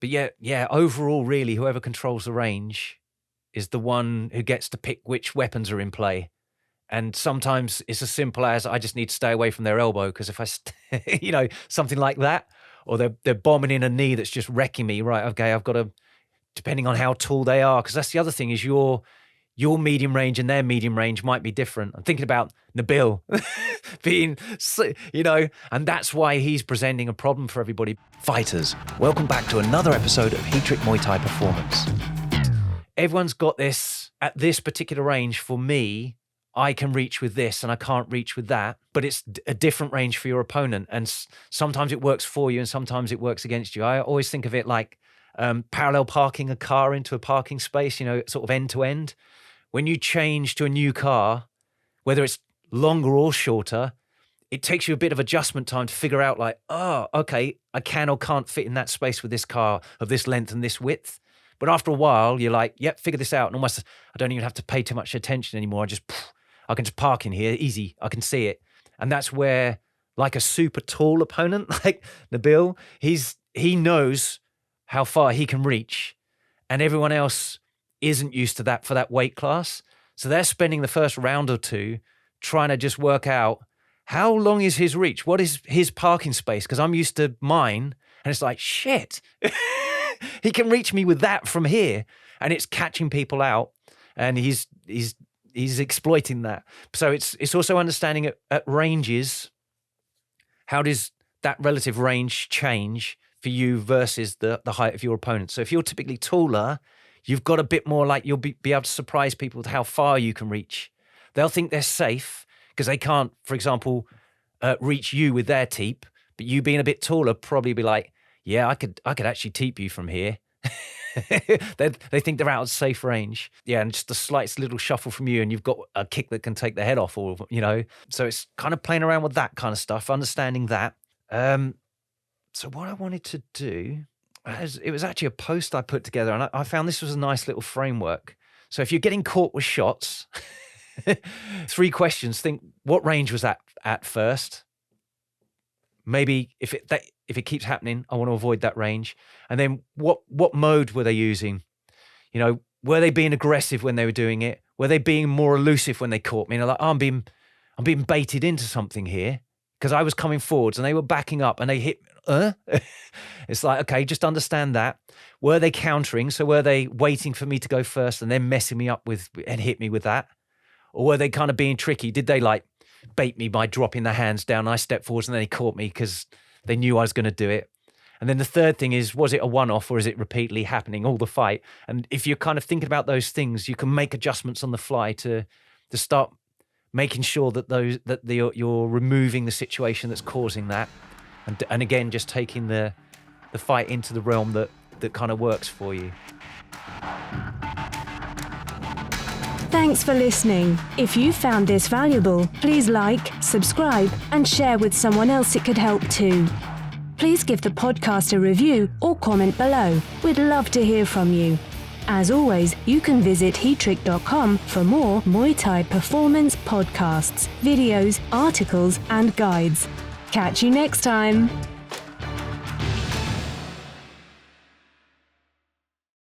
But yeah, overall, really, whoever controls the range is the one who gets to pick which weapons are in play. And sometimes it's as simple as I just need to stay away from their elbow because if I, something like that, or they're bombing in a knee that's just wrecking me, right, okay, I've got to, depending on how tall they are, because that's the other thing is your medium range and their medium range might be different. I'm thinking about Nabil being, and that's why he's presenting a problem for everybody. Fighters, welcome back to another episode of Heat Trick Muay Thai Performance. Everyone's got this at this particular range. For me, I can reach with this and I can't reach with that, but it's a different range for your opponent. And sometimes it works for you and sometimes it works against you. I always think of it like parallel parking a car into a parking space, sort of end to end. When you change to a new car, whether it's longer or shorter, it takes you a bit of adjustment time to figure out like, oh, okay, I can or can't fit in that space with this car of this length and this width. But after a while, you're like, yep, figure this out. And almost, I don't even have to pay too much attention anymore. I can just park in here, easy. I can see it. And that's where, like a super tall opponent, like Nabil, he knows how far he can reach. And everyone else isn't used to that for that weight class. So they're spending the first round or two trying to just work out how long is his reach? What is his parking space? Because I'm used to mine. And it's like, shit, he can reach me with that from here. And it's catching people out. And he's exploiting that. So it's also understanding at ranges, how does that relative range change for you versus the height of your opponent? So if you're typically taller, you've got a bit more like you'll be able to surprise people with how far you can reach. They'll think they're safe because they can't, for example, reach you with their teep, but you being a bit taller probably be like, yeah, I could actually teep you from here. They think they're out of safe range. Yeah, and just a slight little shuffle from you and you've got a kick that can take the head off or, So it's kind of playing around with that kind of stuff, understanding that. So what I wanted to do, it was actually a post I put together and I found this was a nice little framework. So if you're getting caught with shots, 3 questions. Think, what range was that at first? Maybe if it keeps happening, I want to avoid that range. And then what mode were they using? Were they being aggressive when they were doing it? Were they being more elusive when they caught me? Like, oh, I'm being baited into something here because I was coming forwards and they were backing up and they hit. It's like, okay, just understand that. Were they countering? So were they waiting for me to go first and then messing me up with and hit me with that? Or were they kind of being tricky? Did they like bait me by dropping their hands down? I stepped forwards and then they caught me because they knew I was going to do it. And then the third thing is, was it a one-off or is it repeatedly happening all the fight? And if you're kind of thinking about those things, you can make adjustments on the fly to start making sure that you're removing the situation that's causing that. And again, just taking the fight into the realm that kind of works for you. Thanks for listening. If you found this valuable, please like, subscribe, and share with someone else it could help too. Please give the podcast a review or comment below. We'd love to hear from you. As always, you can visit heattrick.com for more Muay Thai performance podcasts, videos, articles, and guides. Catch you next time.